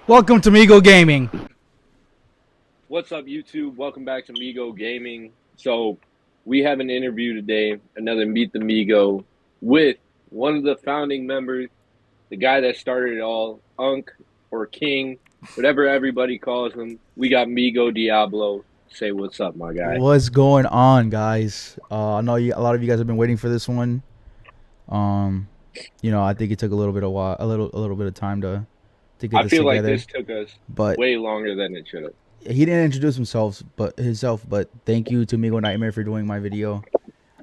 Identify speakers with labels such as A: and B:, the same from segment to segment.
A: Welcome to Migo Gaming.
B: What's up, YouTube? Welcome back to Migo Gaming. So, we have an interview today, another Meet the Migo, with one of the founding members, the guy that started it all, Unc or King, whatever everybody calls him. We got Migo Diablo. Say what's up, my guy.
A: What's going on, guys? I know a lot of you guys have been waiting for this one. Um, I think it took a little bit of time to get
B: I
A: this
B: feel like
A: together.
B: this took us
A: But
B: way longer than it should have.
A: he didn't introduce himself. But thank you to Migo Nightmare for doing my video.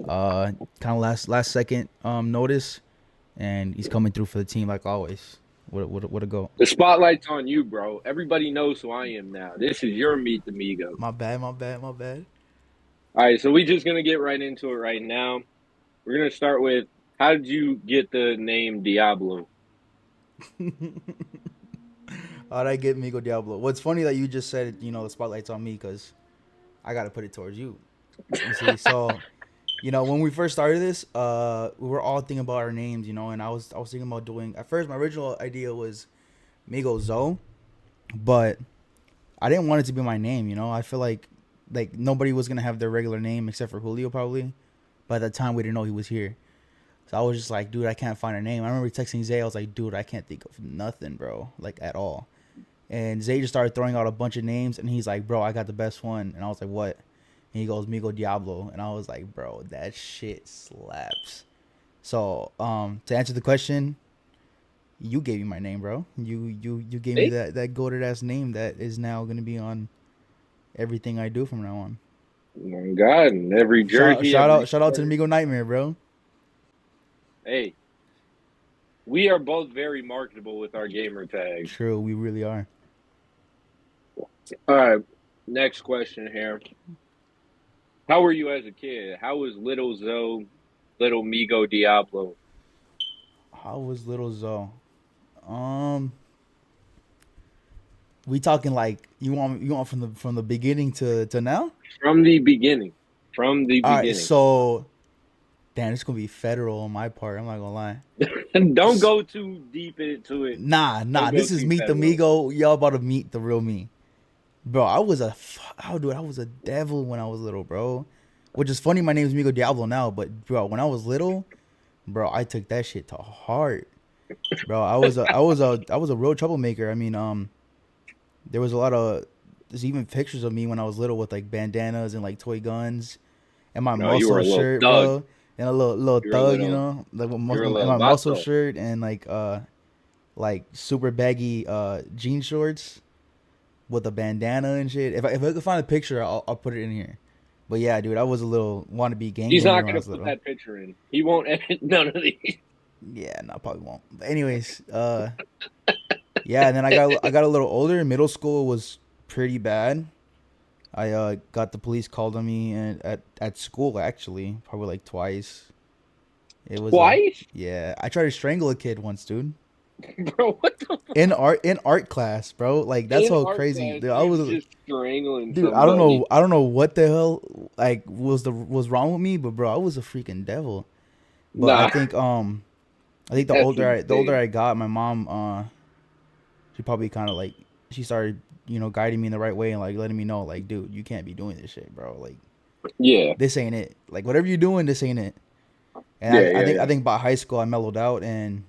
A: Kind of last second notice, and he's coming through for the team like always. What a go.
B: The spotlight's on you, bro. Everybody knows who I am now. This is your Meet the Migo.
A: My bad, my bad, my bad.
B: All right, so we just gonna get right into it right now. We're gonna start with how did you get the name Diablo?
A: How'd I get Migo Diablo? What's funny that you just said, the spotlight's on me because I got to put it towards you. You see, so, when we first started this, we were all thinking about our names, and I was thinking about doing, at first, my original idea was Migo Zoe, but I didn't want it to be my name. I feel like nobody was going to have their regular name except for Julio probably. By the time we didn't know he was here. So I was just like, dude, I can't find a name. I remember texting Zay. I was like, dude, I can't think of nothing, bro. Like, at all. And Zay just started throwing out a bunch of names. And he's like, bro, I got the best one. And I was like, what? And he goes, Migo Diablo. And I was like, bro, that shit slaps. So, to answer the question, you gave me my name, bro. You gave me
B: Hey,
A: that goated ass name that is now going to be on everything I do from now on.
B: oh my God, and every jersey, every
A: Shout out to the
B: shirt.
A: Migo Nightmare, bro.
B: Hey, we are both very marketable with our gamer tags.
A: True, we really are.
B: All right, next question here. How were you as a kid? How was little Zoe, little Migo Diablo?
A: How was little Zoe? Um, we talking like you want from the beginning to now?
B: From the beginning. From the
A: All right,
B: beginning.
A: so damn, it's gonna be federal on my part. I'm not gonna lie.
B: And don't
A: S-
B: go too deep into it.
A: Nah.
B: Don't go
A: This is
B: too
A: Meet the
B: federal.
A: Migo. Y'all about to meet the real me, bro. I was a devil when I was little, bro. Which is funny. My name is Migo Diablo now, but bro, when I was little, bro, I took that shit to heart, bro. I was a real troublemaker. I mean, there was a lot of there's even pictures of me when I was little with like bandanas and like toy guns and my
B: No, you were
A: muscle
B: a little
A: shirt,
B: thug.
A: bro, and a little
B: You're a
A: thug,
B: little
A: like with
B: you're a
A: and
B: little
A: my muscle
B: vato.
A: shirt and like super baggy jean shorts with a bandana and shit. If I could find a picture, I'll put it in here. But yeah, dude, I was a little wannabe
B: He's not
A: gangbanger when I
B: gonna
A: was
B: put
A: little.
B: that picture in. He won't edit none of these.
A: Yeah, no, probably won't. But anyways, yeah, and then I got a little older. Middle school was pretty bad. I got the police called on me and at school actually, probably like twice. It was a
B: Twice?
A: yeah. I tried to strangle a kid once, dude.
B: Bro, what the
A: In art class, bro. Like that's
B: in
A: how
B: art
A: crazy.
B: class
A: Dude, I
B: you
A: was
B: just strangling
A: dude. I don't
B: somebody?
A: know. I don't know what the hell like was wrong with me, but bro, I was a freaking devil. But
B: Nah,
A: I think
B: that's
A: the older
B: insane.
A: I got, my mom she probably kind of like she started guiding me in the right way and like letting me know like, dude, you can't be doing this shit, bro. Like
B: Yeah,
A: this ain't it. Like whatever you're doing, this ain't it. And
B: yeah,
A: I
B: yeah,
A: think I
B: yeah.
A: think by high school I mellowed out and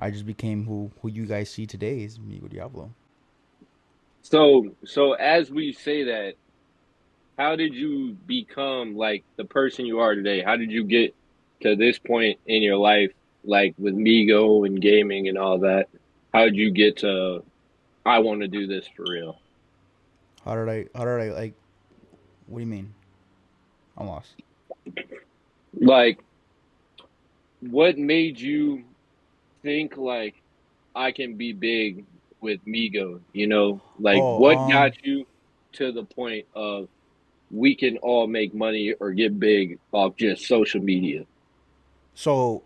A: I just became who you guys see today is Migo Diablo.
B: So as we say that, how did you become like the person you are today? How did you get to this point in your life, like with Migo and gaming and all that? How did you get to I want to do this for real?
A: How did I like what do you mean? I'm lost.
B: Like, what made you think like I can be big with Migo? Like
A: Oh,
B: what got you to the point of we can all make money or get big off just social media?
A: so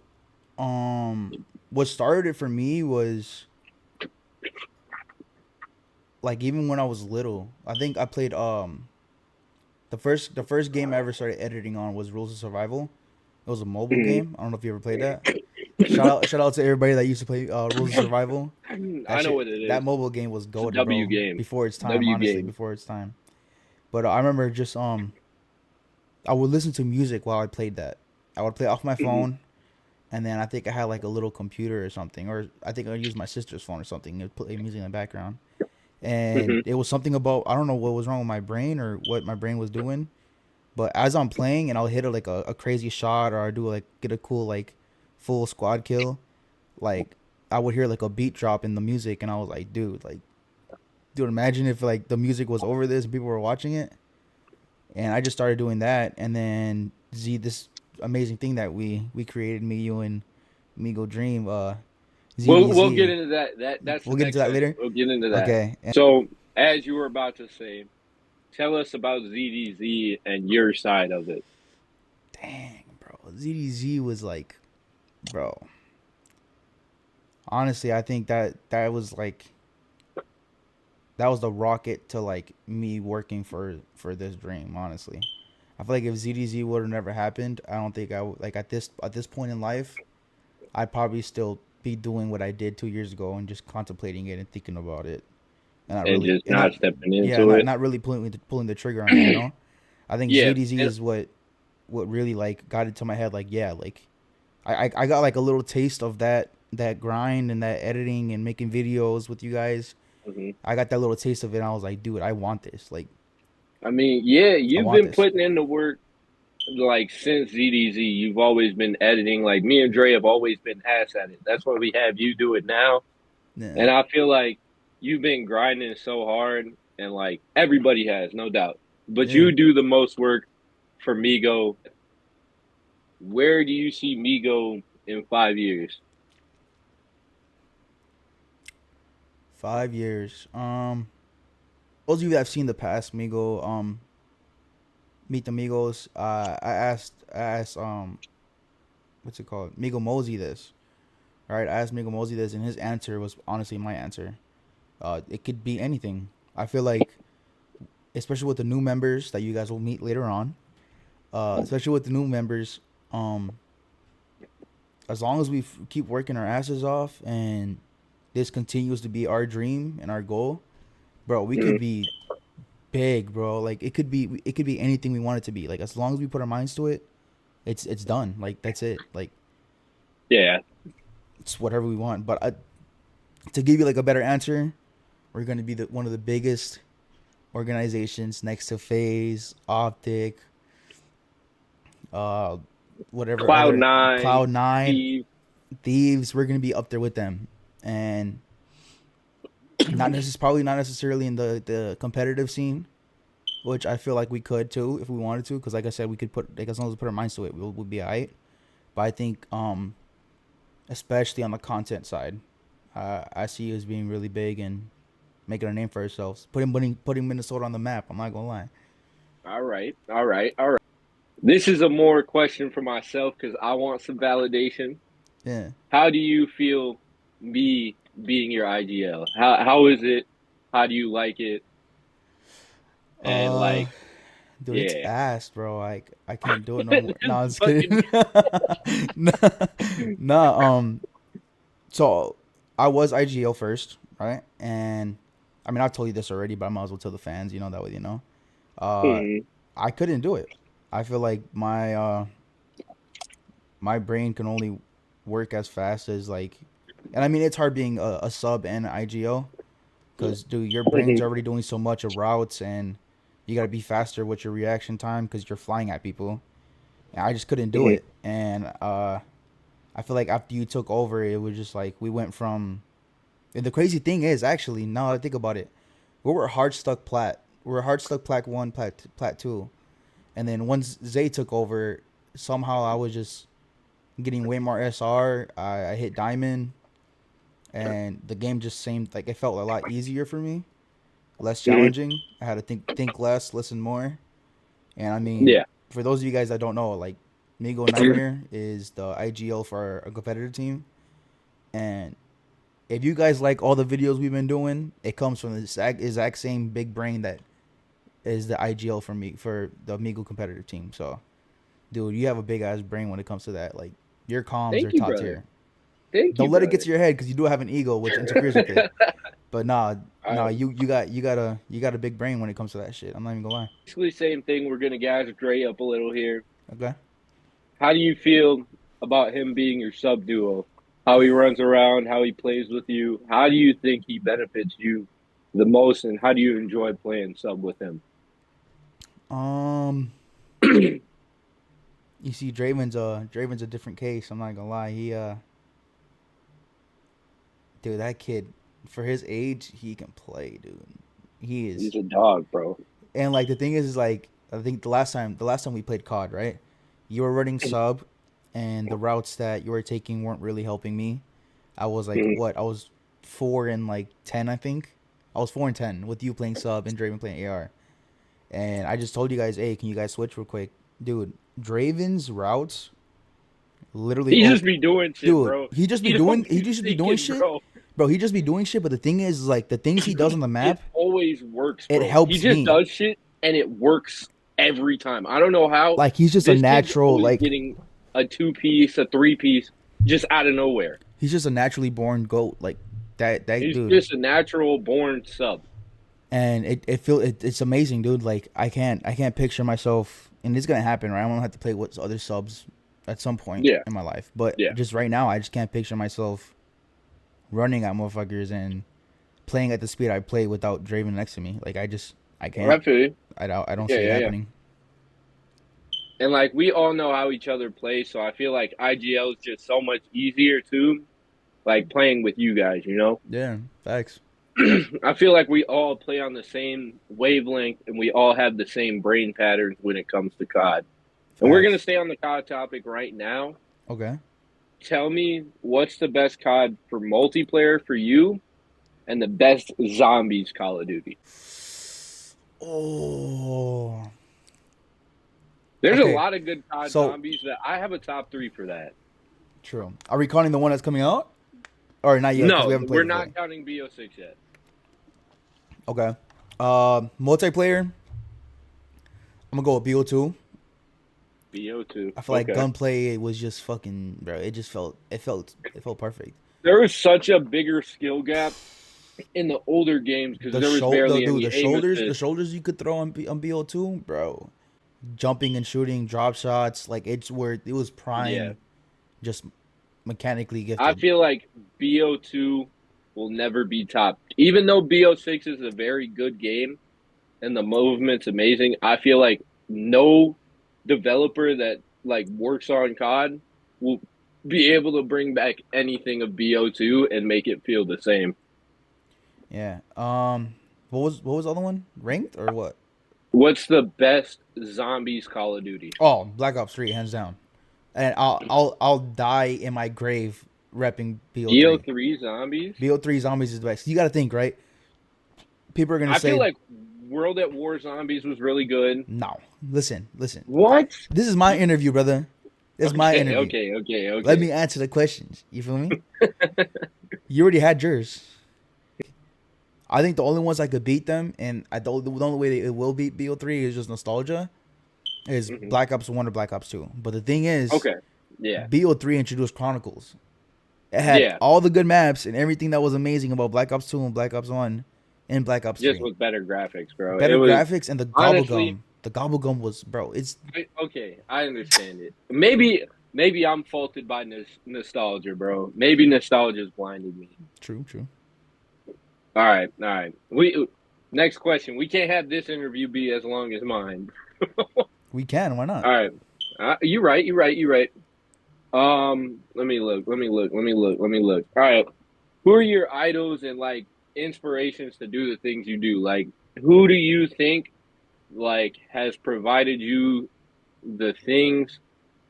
A: what started it for me was like even when I was little. I think I played the first game I ever started editing on was Rules of Survival. It was a mobile
B: Mhm.
A: game. I don't know if you ever played that. Shout out to everybody that used to play Rules of Survival. That
B: I know
A: shit,
B: what it
A: that
B: is.
A: mobile game was
B: It's a
A: goated,
B: W
A: bro.
B: game.
A: Before its time,
B: W
A: honestly,
B: game.
A: before its time. But I remember just I would listen to music while I played that. I would play off my
B: Hmm.
A: phone, and then I think I had like a little computer or something, or I think I used my sister's phone or something and play music in the background. And
B: Hmm.
A: it was something about, I don't know what was wrong with my brain or what my brain was doing, but as I'm playing and I'll hit like a crazy shot, or I do like get a cool like full squad kill, like I would hear like a beat drop in the music, and I was like, dude, imagine if like the music was over this and people were watching it. And I just started doing that, and then this amazing thing that we created, me, you, and Migo Dream,
B: We'll get
A: ZDZ.
B: into that. That's the
A: We'll get into
B: next
A: that
B: segment.
A: later.
B: We'll get into that.
A: Okay. And
B: So, as you were about to say, tell us about ZDZ and your side of it.
A: dang, bro, ZDZ was like, bro. Honestly, I think that was like that was the rocket to like me working for this dream. Honestly, I feel like if ZDZ would have never happened, I don't think I would, like at this point in life, I'd probably still be doing what I did 2 years ago and just contemplating it and thinking about it, and not
B: And
A: really,
B: just
A: and
B: not
A: not,
B: stepping
A: yeah,
B: into it.
A: not really pulling the trigger on it. You know, I think
B: Yeah,
A: ZDZ
B: and
A: is what really like got into my head. Like, yeah, like I got like a little taste of that grind and that editing and making videos with you guys.
B: mhm.
A: I got that little taste of it, and I was like, dude, I want this. Like,
B: I mean, yeah,
A: I
B: you've
A: want
B: been
A: this.
B: putting in the work like since ZDZ. You've always been editing. Like me and Dre have always been ass at it. That's why we have you do it now.
A: Yeah,
B: And I feel like you've been grinding so hard, and like everybody has, no doubt. But
A: yeah.
B: you do the most work for Migo. Where do you see Migo in 5 years?
A: 5 years. Those of you that have seen the past Migo, Meet the Migos. I asked, what's it called, Migo Mosey this. All right, I asked Migo Mosey this, and his answer was honestly my answer. It could be anything. I feel like, especially with the new members that you guys will meet later on, especially with the new members, um, as long as we keep working our asses off and this continues to be our dream and our goal, bro, we could
B: Mhm.
A: be big, bro. Like it could be anything we want it to be. Like as long as we put our minds to it, it's done. Like that's it. Like
B: Yeah.
A: it's whatever we want. But to give you like a better answer, we're gonna be one of the biggest organizations next to Phase, Optic, uh, whatever
B: Cloud
A: other
B: Nine,
A: Cloud Nine,
B: Steve.
A: Thieves. We're gonna be up there with them, and probably not necessarily in the competitive scene, which I feel like we could too if we wanted to. Because like I said, we could put like as long as we put our minds to it, we'll be alright. But I think especially on the content side, I see us being really big and making a name for ourselves, putting Minnesota on the map. I'm not gonna lie.
B: All right. All right. All right. This is a more question for myself because I want some validation.
A: Yeah.
B: How do you feel me being your IGL? How is it? How do you like it? And
A: Uh,
B: like,
A: dude, it's
B: yeah.
A: ass, bro. Like I can't do it no more. No,
B: Just
A: I'm just
B: fucking
A: kidding. nah, nah. So I was IGL first, right? And I mean, I've told you this already, but I might as well tell the fans. You know that way, you know. Uh,
B: Mhm.
A: I couldn't do it. I feel like my brain can only work as fast as like, and I mean it's hard being a sub and IGL because dude, your brain's
B: Mhm.
A: already doing so much of routes and you gotta be faster with your reaction time because you're flying at people. And I just couldn't do
B: Mhm.
A: it, and I feel like after you took over, it was just like we went from. And the crazy thing is, actually, now that I think about it, we were hard stuck plat. We were hard stuck plat one, plat two, and then once Zay took over, somehow I was just getting way more SR. I hit diamond, and the game just seemed like it felt a lot easier for me, less
B: Mhm.
A: challenging. I had to think less, listen more. And I mean,
B: Yeah.
A: for those of you guys that don't know, like Migo Nightmare is the IGL for a competitive team, and if you guys like all the videos we've been doing, it comes from the exact same big brain that is the IGL for me for the Migo competitive team. So, dude, you have a big ass brain when it comes to that. Like your comms are
B: Thank you,
A: top
B: brother.
A: tier.
B: Thank you,
A: Don't let it get
B: brother.
A: to your head because you do have an ego which interferes with it. But nah,
B: Um,
A: you got a big brain when it comes to that shit. I'm not even gonna lie.
B: Basically, same thing. We're gonna gas Dre up a little here.
A: Okay.
B: How do you feel about him being your sub duo? How he runs around, how he plays with you. How do you think he benefits you the most, and how do you enjoy playing sub with him?
A: Um, you see, Draven's a different case. I'm not gonna lie. Dude, that kid, for his age, he can play, dude. He is.
B: He's a dog, bro.
A: And like the thing is like I think the last time we played COD, right? You were running sub, and the routes that you were taking weren't really helping me. I was like
B: Mhm.
A: what? I was 4 and 10, I think. I was 4 and 10 with you playing sub and Draven playing AR. And I just told you guys, hey, can you guys switch real quick, dude? Draven's routes literally
B: He just
A: open.
B: be doing shit,
A: Dude,
B: bro.
A: he just be
B: He
A: doing
B: don't
A: he
B: be
A: just be doing
B: thinking,
A: shit,
B: bro.
A: bro. He just be doing shit. But the thing is, like the things he does on the
B: It
A: map,
B: always works,
A: it
B: bro. He
A: helps
B: just
A: me.
B: does shit and it works every time. I don't know how.
A: Like he's just a
B: This kid's
A: natural,
B: always
A: like
B: getting a two piece, a three piece, just out of nowhere.
A: he's just a naturally born goat. Like that
B: He's
A: dude.
B: just a natural born sub.
A: And it's amazing, dude. Like I can't picture myself, and it's gonna happen, right? I'm gonna have to play with other subs at some point
B: Yeah,
A: in my life. But
B: yeah.
A: just right now, I just can't picture myself running at motherfuckers and playing at the speed I play without Draven next to me. Like I
B: I
A: can't.
B: feel you.
A: I don't
B: Yeah,
A: see it
B: yeah, yeah.
A: happening.
B: And like we all know how each other play, so I feel like IGL is just so much easier too. Like playing with you guys, you know.
A: Yeah, facts.
B: I feel like we all play on the same wavelength and we all have the same brain patterns when it comes to COD. And we're going to
A: Facts.
B: stay on the COD topic right now.
A: Okay.
B: Tell me what's the best COD for multiplayer for you and the best zombies Call of Duty.
A: Oh.
B: There's a
A: Okay.
B: lot of good COD
A: So
B: zombies that I have a top three for that.
A: true. Are we counting the one that's coming out, or not yet? Because we
B: No,
A: haven't played
B: we're
A: it fully.
B: not counting BO6 yet.
A: Okay. Multiplayer. I'm gonna go with BO2.
B: BO2.
A: I feel like
B: Okay.
A: gunplay was just fucking bro. It felt perfect.
B: There was such a bigger skill gap in the older games because there was barely
A: Dude,
B: any aim
A: the
B: assist.
A: shoulders you could throw on BO2, bro. Jumping and shooting, drop shots, like it's where it was
B: Yeah.
A: prime, just mechanically
B: I
A: gifted.
B: feel like BO2 will never be topped. Even though BO6 is a very good game and the movement's amazing, I feel like no developer that like works on COD will be able to bring back anything of BO2 and make it feel the same.
A: Yeah. What was the other one? Ranked or what?
B: What's the best zombies Call of Duty?
A: Oh, Black Ops 3, hands down. And I'll die in my grave repping BO3.
B: BO3 zombies?
A: BO3 zombies is the best. You got to think, right? People are gonna
B: I feel
A: say
B: like World at War Zombies was really good.
A: no. Listen.
B: What?
A: This is my interview, brother. This is my
B: Okay,
A: interview.
B: okay, okay,
A: Let
B: okay.
A: me answer the questions. You feel me? You already had yours. I think the only ones I could beat them, and the only way it will beat BO3 is just nostalgia, is
B: Hmm.
A: Black Ops 1 or Black Ops 2. But the thing is,
B: Okay. Yeah.
A: BO3 introduced Chronicles. It had
B: Yeah.
A: all the good maps and everything that was amazing about Black Ops 2 and Black Ops 1 and Black Ops
B: Just
A: 3.
B: with better graphics, bro. It
A: Better
B: was
A: graphics and the
B: honestly
A: gobblegum. The gobblegum was, bro, it's
B: okay. I understand it. Maybe I'm faulted by nostalgia, bro. Maybe nostalgia's blinded me.
A: true, true.
B: All right, all right. We next question. We can't have this interview be as long as mine.
A: We can, why not?
B: All right. You're right. You're right. You're right. Let me look. Let me look. Let me look. Let me look. All right. Who are your idols and like inspirations to do the things you do? Like, who do you think like has provided you the things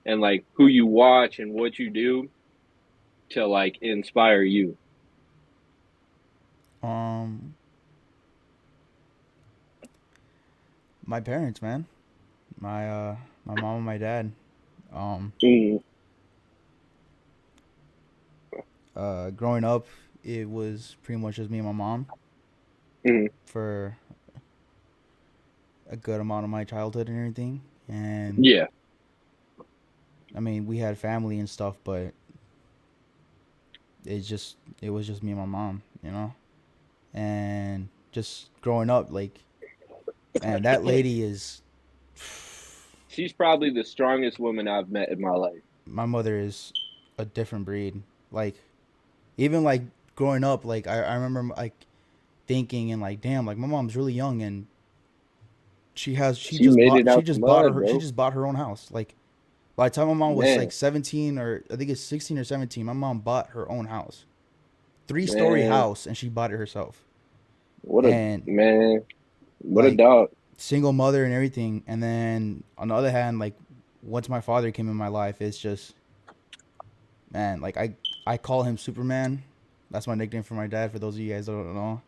B: and like who you watch and what you do to like inspire you?
A: Um, my parents, man. My mom and my dad. Um,
B: Mm,
A: growing up, it was pretty much just me and my mom
B: mm,
A: for a good amount of my childhood and everything. And
B: yeah.
A: I mean, we had family and stuff, but it was just me and my mom, you know, and just growing up, like, man, that lady is
B: She's probably the strongest woman I've met in my life.
A: my mother is a different breed. Like, even like growing up, like I remember like thinking and like, damn, like my mom's really young and
B: She made it
A: she
B: out the
A: just bought
B: mud,
A: her she
B: bro.
A: just bought her own house. Like by the time my mom was
B: Man,
A: like 17 or I think it's 16 or 17, my mom bought her own house, 3-story
B: man,
A: house, and she bought it herself.
B: what a
A: And
B: man, what a
A: like
B: dog.
A: single mother and everything. And then on the other hand, like once my father came in my life, it's just man, like I call him Superman. That's my nickname for my dad. For those of you guys that don't know,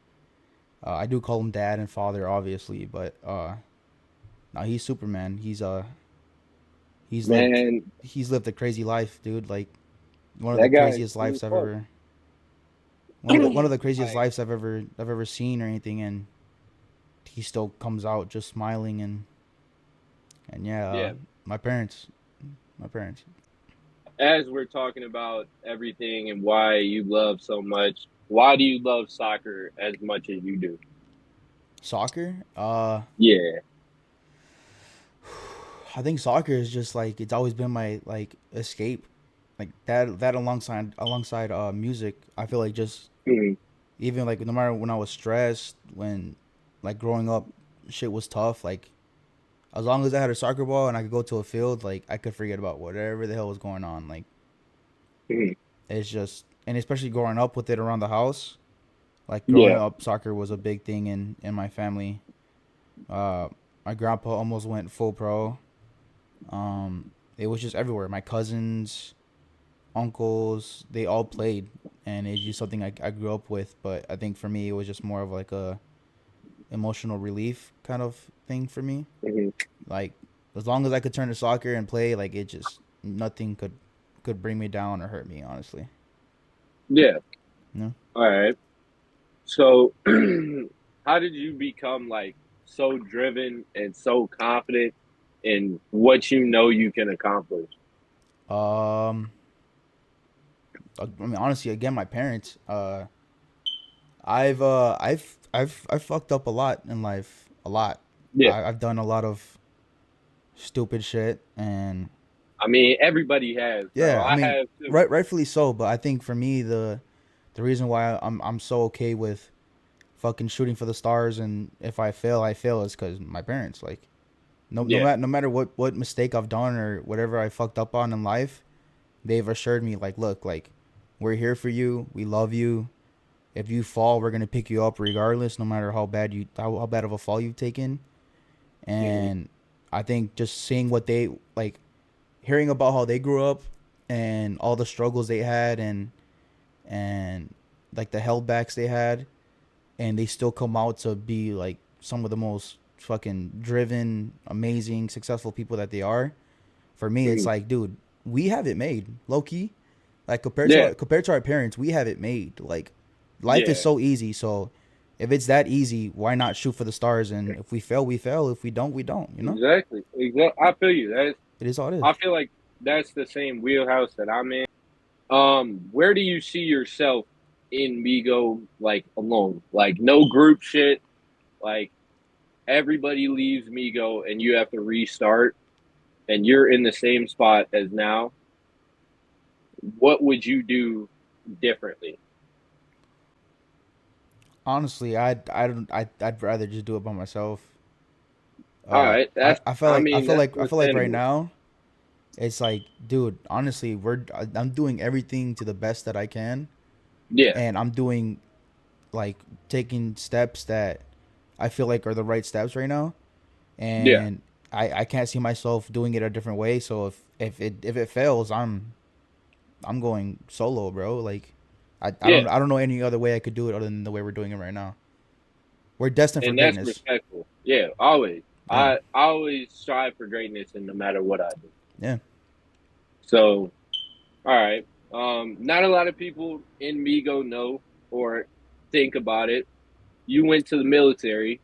A: I do call him dad and father, obviously, but no, he's Superman. He's lived
B: Man,
A: he's lived a crazy life, dude. Like one of the
B: that guy is
A: craziest
B: cool
A: lives
B: as
A: I've
B: fuck.
A: ever one of the craziest
B: Like,
A: lives I've ever seen or anything, and he still comes out just smiling and yeah,
B: yeah,
A: my parents, my parents.
B: as we're talking about everything and why you love so much, why do you love soccer as much as you do?
A: Soccer,
B: Yeah,
A: I think soccer is just like it's always been my like escape, like that alongside music. I feel like just
B: mhm,
A: even like no matter when I was stressed, when like growing up, shit was tough. Like as long as I had a soccer ball and I could go to a field, like I could forget about whatever the hell was going on. Like
B: mhm,
A: it's just and especially growing up with it around the house. Like growing
B: yeah,
A: up, soccer was a big thing in my family. Uh, my grandpa almost went full pro. Um, it was just everywhere. My cousins, uncles, they all played, and it's just something I grew up with. But I think for me, it was just more of like a emotional relief kind of thing for me.
B: mhm,
A: Like as long as I could turn to soccer and play, like it just nothing could bring me down or hurt me. Honestly,
B: yeah.
A: you know.
B: All right. So, how did you become like so driven and so confident in what you know you can accomplish?
A: Um, I mean honestly, again, my parents. I've fucked up a lot in life, a lot.
B: Yeah,
A: I've done a lot of stupid shit, and
B: I mean everybody has, bro.
A: yeah, I
B: I
A: mean,
B: have too.
A: rightfully so. But I think for me, the reason why I'm so okay with fucking shooting for the stars, and if I fail, is because my parents. Like,
B: Yeah,
A: no matter what mistake I've done or whatever I fucked up on in life, they've assured me like, look, like, we're here for you. We love you. If you fall, we're gonna pick you up regardless, no matter how bad of a fall you've taken.
B: hmm,
A: And I think just seeing what they like, hearing about how they grew up and all the struggles they had and like the held backs they had, and they still come out to be like some of the most fucking driven, amazing, successful people that they are. For me, it's
B: hmm,
A: like, dude, we have it made, low key. Like
B: yeah,
A: compared to our parents, we have it made. Like life is
B: yeah.
A: so easy. So if it's that easy, why not shoot for the stars? And if we fail, we fail. If we don't, we don't. You know,
B: Exactly. Exactly. I feel you. That's.
A: it is all it is.
B: I feel like that's the same wheelhouse that I'm in. Where do you see yourself in Migo like alone? Like no group shit. Like everybody leaves Migo and you have to restart and you're in the same spot as now. What would you do differently?
A: Honestly, I'd rather just do it by myself.
B: All right, that's. I mean, that's
A: I feel like right
B: understandable.
A: now it's like, dude, honestly, I'm doing everything to the best that I can,
B: Yeah,
A: and I'm doing like taking steps that I feel like are the right steps right now,
B: yeah,
A: and I can't see myself doing it a different way. So if it fails, I'm going solo, bro. Like
B: yeah,
A: I don't know any other way I could do it other than the way we're doing it right now. We're destined for
B: and that's
A: greatness.
B: respectful. Yeah, always.
A: Yeah,
B: I always strive for greatness, and no matter what I do.
A: yeah,
B: So, all right. Not a lot of people in Migo know or think about it. You went to the military.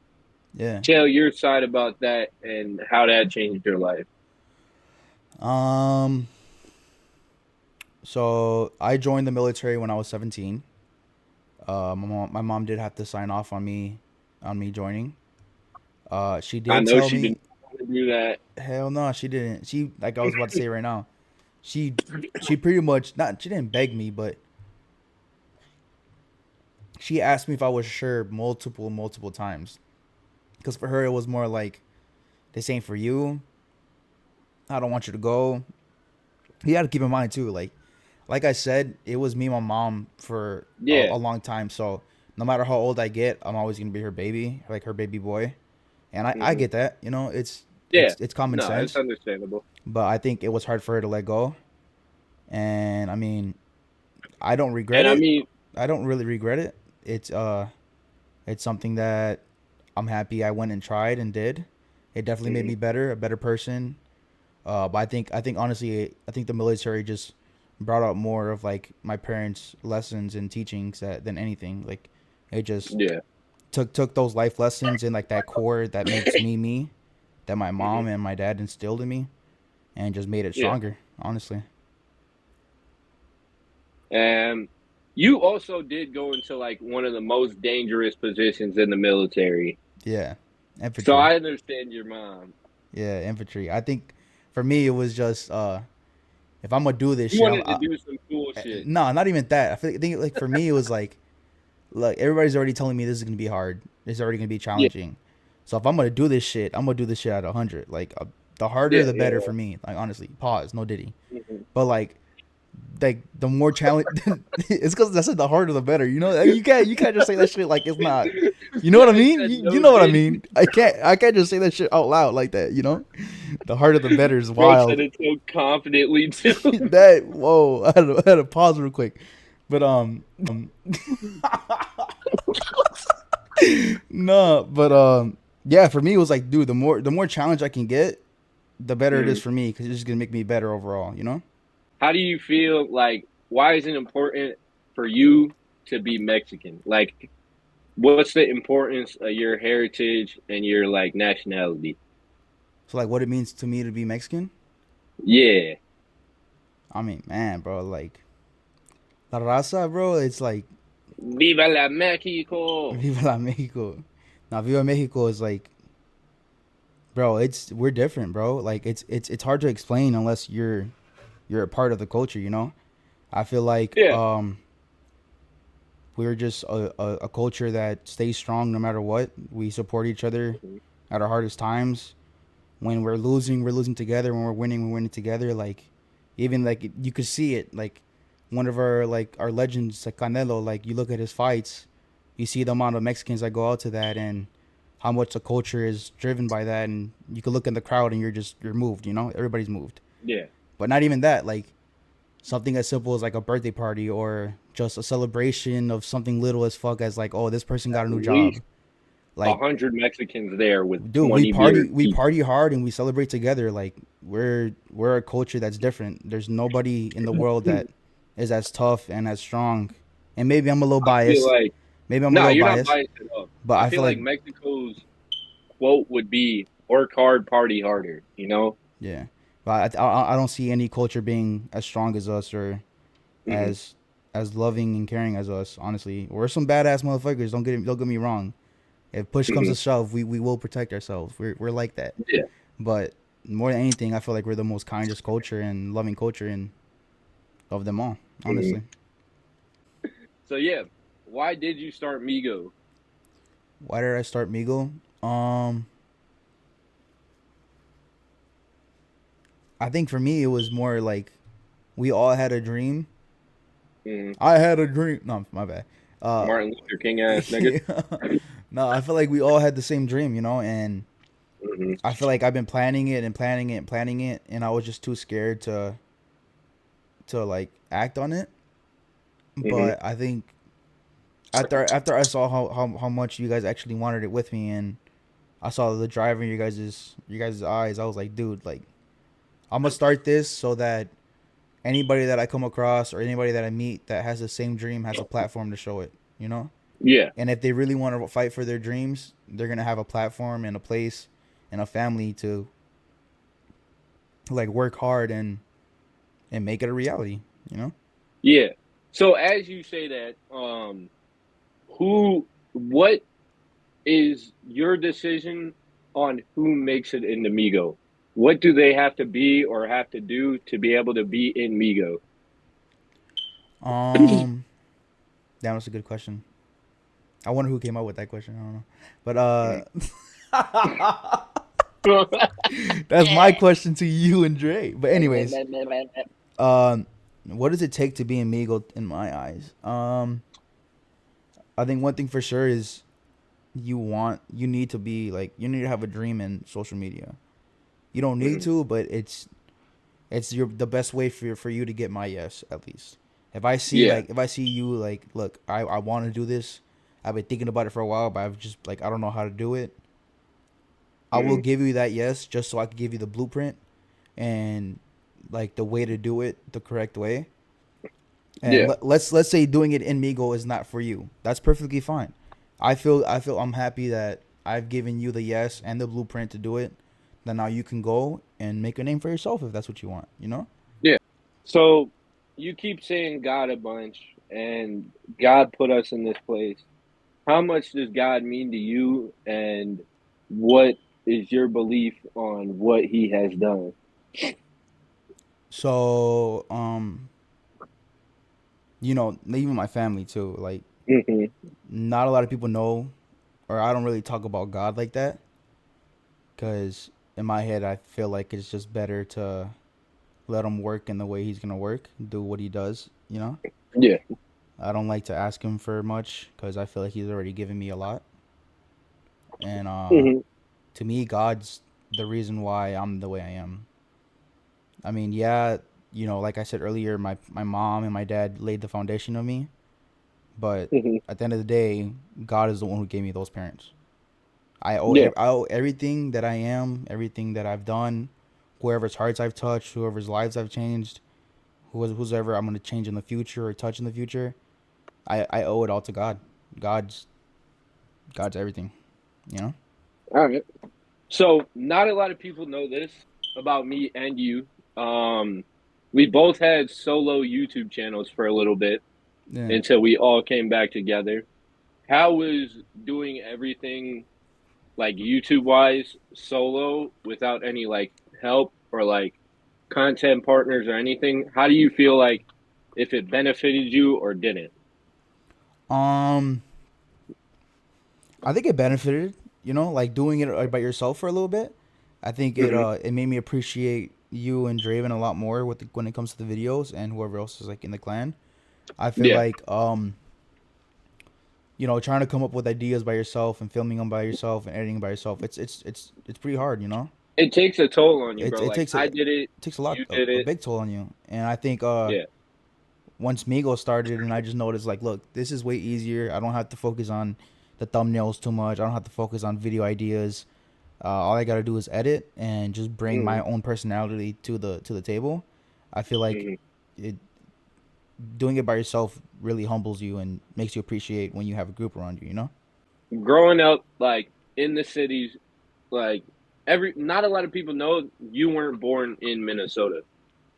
A: yeah.
B: Tell your side about that and how that changed your life.
A: Um, So I joined the military when I was 17. My mom did have to sign off on me joining. She
B: I
A: did
B: know
A: tell
B: she
A: me,
B: didn't want to do that.
A: hell no, she didn't. She, like I was about to say right now, she she pretty much not, she didn't beg me, but she asked me if I was sure multiple times. Because for her it was more like, this ain't for you. I don't want you to go. You got to keep in mind too, like I said, it was me and my mom for
B: Yeah.
A: a long time. So no matter how old I get, I'm always gonna be her baby, like her baby boy. And I
B: Hmm.
A: get that, you know, it's
B: Yeah.
A: it's common
B: No, it's
A: sense.
B: understandable.
A: But I think it was hard for her to let go. And I mean, I don't regret
B: And I
A: it.
B: mean,
A: I don't really regret it. It's something that I'm happy I went and tried and did. It definitely made
B: mhm,
A: me better, a better person. But I think honestly, I think the military just brought out more of like my parents' lessons and teachings than anything. Like it just
B: yeah.
A: took those life lessons and like that core that makes me me, that my
B: Hmm.
A: mom and my dad instilled in me, and just made it
B: Yeah.
A: stronger. Honestly,
B: And you also did go into like one of the most dangerous positions in the military.
A: yeah,
B: So
A: infantry,
B: I understand your mom.
A: yeah, infantry. I think for me it was just if I'm gonna do this
B: You
A: shit,
B: wanted to do some cool shit.
A: no, not even that. I think like for me it was like, look, everybody's already telling me this is gonna be hard. This is already gonna be
B: Yeah.
A: challenging. So if I'm gonna do this shit, I'm gonna do this shit at 100. Like the harder,
B: Yeah.
A: the better
B: Yeah.
A: for me. Like honestly, pause, no diddy.
B: Mhm.
A: But like the more challenge, it's because that's the harder the better. You know, you can't just say that shit like it's not. You know what I
B: I
A: mean?
B: said
A: You
B: no
A: know what I
B: diddy.
A: mean? I can't just say that shit out loud like that. You know, the harder the better is
B: Bro said
A: wild.
B: it so confidently too.
A: That whoa, I had to pause real quick, but no, but yeah, for me it was like, dude, the more challenge I can get, the better it is
B: Mhm.
A: for me because it's just gonna make me better overall. You know?
B: How do you feel like why is it important for you to be Mexican? Like what's the importance of your heritage and your like nationality?
A: So like, what it means to me to be Mexican?
B: Yeah.
A: I mean, man, bro, like la raza, bro. It's like
B: Viva la Mexico.
A: Viva la Mexico. Now, Viva Mexico is like, bro. We're different, bro. Like it's hard to explain unless you're a part of the culture. You know? I feel like
B: Yeah.
A: we're just a culture that stays strong no matter what. We support each other
B: Mhm.
A: at our hardest times. When we're losing together. When we're winning together. Like even like you could see it. Like one of our legends, like Canelo. Like you look at his fights, you see the amount of Mexicans that go out to that, and how much the culture is driven by that. And you could look in the crowd and you're moved. You know, everybody's moved.
B: Yeah.
A: But not even that. Like something as simple as like a birthday party or just a celebration of something little as fuck as like, oh, this person got a
B: At
A: new job.
B: least a
A: Like,
B: hundred Mexicans there with
A: dude,
B: 20 beers
A: we
B: each.
A: party hard and we celebrate together. Like we're a culture that's different. There's nobody in the world that is as tough and as strong. And maybe I'm a little
B: I feel
A: biased.
B: like
A: Maybe I'm a
B: no,
A: little
B: you're not
A: biased,
B: biased at all.
A: but
B: I
A: I
B: feel
A: feel
B: like
A: like,
B: Mexico's quote would be work hard, party harder, you know?
A: yeah. But I don't see any culture being as strong as us or
B: Hmm.
A: as as loving and caring as us. Honestly, we're some badass motherfuckers. Don't get me wrong. If push comes
B: Hmm.
A: to shove, we will protect ourselves. We're like that.
B: Yeah.
A: But more than anything, I feel like we're the most kindest culture and loving culture and of them all.
B: Hmm.
A: Honestly,
B: So yeah, why did you start Migo?
A: why did I start Migo? Um, I think for me it was more like we all had a dream.
B: Hmm.
A: I had a dream. No, my bad. Uh,
B: Martin Luther King ass nigga.
A: no, I feel like we all had the same dream, you know, and
B: Hmm.
A: I feel like I've been planning it and planning it and planning it, and I was just too scared to like act on it.
B: Hmm.
A: But I think after I saw how much you guys actually wanted it with me, and I saw the drive in your guys' eyes, I was like, dude, like I'm gonna start this so that anybody that I come across or anybody that I meet that has the same dream has a platform to show it, you know.
B: Yeah.
A: And if they really want to fight for their dreams, they're gonna have a platform and a place and a family to like work hard and make it a reality. You know.
B: Yeah. So as you say that, what is your decision on who makes it into Migo? What do they have to be or have to do to be able to be in Migo?
A: Um, that was a good question. I wonder who came up with that question. I don't know, but that's my question to you and Dre. But anyways, um, what does it take to be an Migo in my eyes? I think one thing for sure is you need to be like you need to have a dream in social media. You don't need
B: Mhm.
A: to, but it's the best way for you to get my yes at least.
B: Yeah.
A: If I see you like look, I want to do this. I've been thinking about it for a while, but I've just like I don't know how to do it. I will
B: Mhm.
A: give you that yes just so I can give you the blueprint and like the way to do it the correct way. And
B: Yeah.
A: let's say doing it in Migo is not for you. That's perfectly fine. I feel I'm happy that I've given you the yes and the blueprint to do it. Then now you can go and make a name for yourself if that's what you want. You know.
B: Yeah. So you keep saying God a bunch and God put us in this place. How much does God mean to you and what is your belief on what he has done?
A: So even my family too. Like,
B: Hmm.
A: not a lot of people know, or I don't really talk about God like that, because in my head I feel like it's just better to let him work in the way he's gonna work, do what he does. You know.
B: Yeah.
A: I don't like to ask him for much because I feel like he's already given me a lot. And
B: Hmm.
A: to me, God's the reason why I'm the way I am. I mean, yeah, like I said earlier, my mom and my dad laid the foundation of me, but
B: Hmm.
A: at the end of the day, God is the one who gave me those parents.
B: Yeah.
A: I owe everything that I am, everything that I've done, whoever's hearts I've touched, whoever's lives I've changed, whoever I'm gonna change in the future or touch in the future. I owe it all to God. God's God's everything. You know.
B: All right. So not a lot of people know this about me and you. Um, we both had solo YouTube channels for a little bit
A: Yeah.
B: until we all came back together. How was doing everything like YouTube wise solo without any like help or like content partners or anything? How do you feel like if it benefited you or didn't?
A: Um, I think it benefited. Like doing it by yourself for a little bit. I think
B: Hmm.
A: it made me appreciate you and Draven a lot more when it comes to the videos and whoever else is like in the clan. I feel
B: Yeah.
A: like trying to come up with ideas by yourself and filming them by yourself and editing by yourself. It's pretty hard.
B: It takes a toll on you,
A: It
B: bro.
A: it
B: Like
A: takes
B: I did it,
A: a lot
B: you did
A: a
B: it.
A: big toll on you. And I think
B: Yeah.
A: once Migo started and I just noticed like, look, this is way easier. I don't have to focus on the thumbnails too much. I don't have to focus on video ideas. All I gotta do is edit and just bring my
B: Hmm.
A: own personality to the table. I feel like
B: Hmm.
A: it doing it by yourself really humbles you and makes you appreciate when you have a group around you. You know?
B: Growing up like in the cities, like every not a lot of people know you weren't born in Minnesota.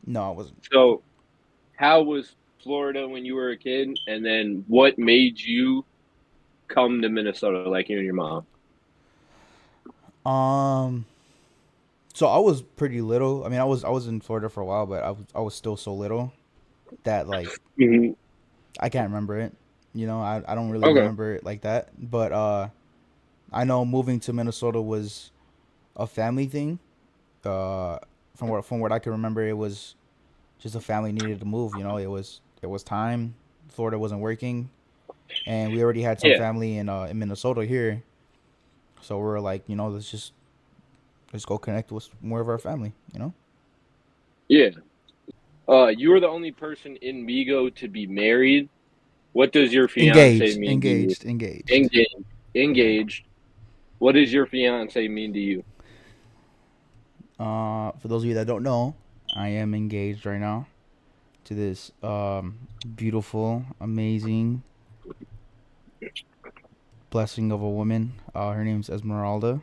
A: No, I wasn't.
B: So how was Florida when you were a kid? And then what made you come to Minnesota, like you and your mom?
A: Um, so I was pretty little. I mean, I was in Florida for a while, but I was still so little that like
B: Hmm.
A: I can't remember it. I don't really
B: Okay.
A: remember it like that. But I know moving to Minnesota was a family thing. Uh, from what I can remember, it was just a family needed to move. It was time. Florida wasn't working, and we already had some
B: Yeah.
A: family in Minnesota here. So we were like, let's go connect with more of our family.
B: Yeah. You were the only person in Migo to be married. What does your fiance
A: Engaged,
B: mean to you?
A: engaged, engaged.
B: Engaged.
A: Yeah.
B: Engaged. What does your fiance mean to you?
A: For those of you that don't know, I am engaged right now to this beautiful, amazing blessing of a woman. Her name's Esmeralda.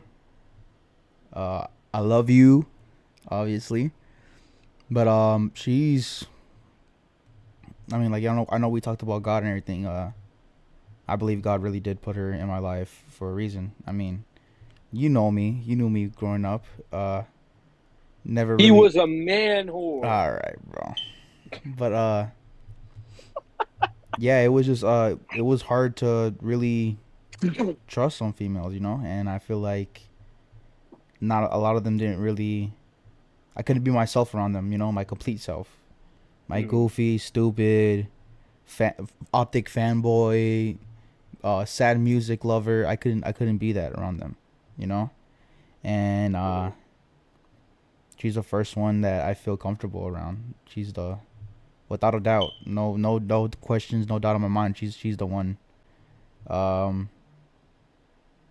A: I love you, obviously, but she's I mean, like, I know we talked about God and everything. I believe God really did put her in my life for a reason. I mean, you know me. You knew me growing up. Never
B: He
A: really.
B: was a man whore.
A: All right, bro. But yeah, it was just it was hard to really trust some females, you know, and I feel like not a lot of them didn't really. I couldn't be myself around them, you know, my complete self, my
B: Mm.
A: goofy, stupid, optic fanboy, sad music lover. I couldn't be that around them, you know, and she's the first one that I feel comfortable around. She's the without a doubt, no questions, no doubt in my mind. She's the one. Um,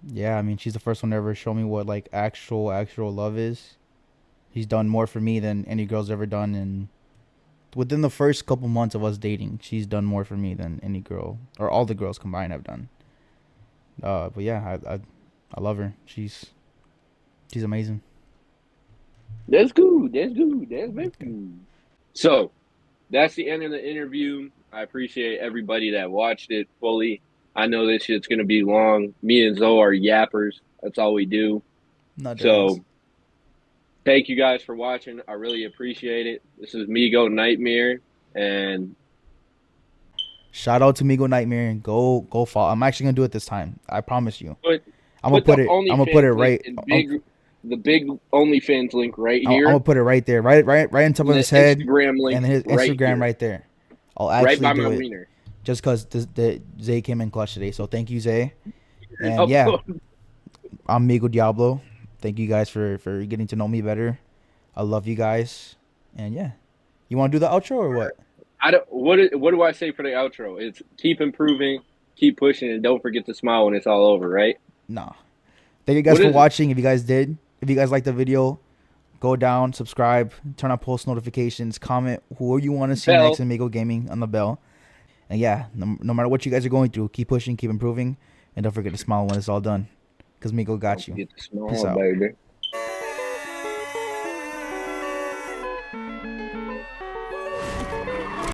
A: yeah, I mean, she's the first one to ever show me what like actual love is. She's done more for me than any girl's ever done, and within the first couple months of us dating, she's done more for me than any girl or all the girls combined have done. But yeah, I love her. She's amazing.
B: That's good. That's good. That's very
A: Okay.
B: good. So that's the end of the interview. I appreciate everybody that watched it fully. I know this shit's gonna be long. Me and Zoe are yappers. That's all we do.
A: Not dead ass.
B: So thank you guys for watching. I really appreciate it. This is Migo Nightmare, and
A: Shout out to Migo Nightmare. Go follow. I'm actually gonna do it this time. I promise you.
B: put
A: I'm gonna
B: put the
A: put it. I'm gonna put it
B: OnlyFans link
A: right.
B: in the big OnlyFans link right
A: I'm gonna
B: here,
A: put it right there, right on top
B: and
A: of
B: the
A: his head,
B: Instagram link
A: and his
B: right
A: Instagram
B: here,
A: right there. I'll
B: right
A: actually
B: by my
A: do it
B: wiener.
A: just because the Zay came in clutch today. So thank you, Zay. And
B: Of
A: yeah,
B: course.
A: I'm Migo Diablo. Thank you guys for getting to know me better. I love you guys. And yeah, you want to do the outro or what?
B: I don't. What do I say for the outro? It's keep improving, keep pushing, and don't forget to smile when it's all over. Right?
A: Nah. Thank you guys
B: What
A: for
B: is it?
A: watching. If you guys did, if you guys liked the video, go down, subscribe, turn on post notifications, comment who you want to see next
B: Bell.
A: in Migo Gaming on the bell. And yeah, no matter what you guys are going through, keep pushing, keep improving, and don't forget to smile when it's all done. Because Migo
B: Don't
A: got you.
B: forget to
A: Peace
B: smile,
A: out.
B: baby.